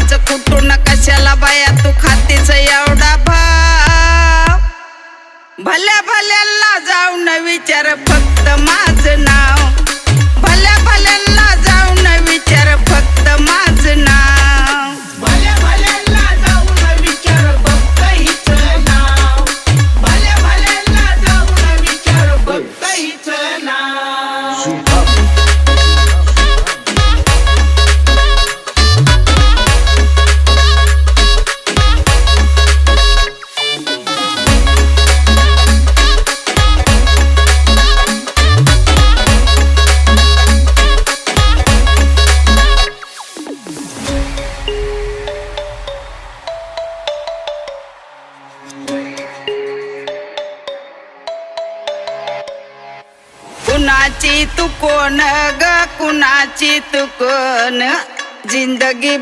माझं कुठून कशाला बाया तू खातीच एवढा भाव भल्या भल्यांना जाऊन विचार फक्त माझं नाव भल्या भल्यांना जाऊन विचार फक्त माझं नाव भल्या भल्यांना जाऊन विचार फक्त हिचं नाव भल्या भल्यांना जाऊन विचार फक्त हिचं नाव कुणाची तू कोण ग कुणाची तू कोण जिंदगी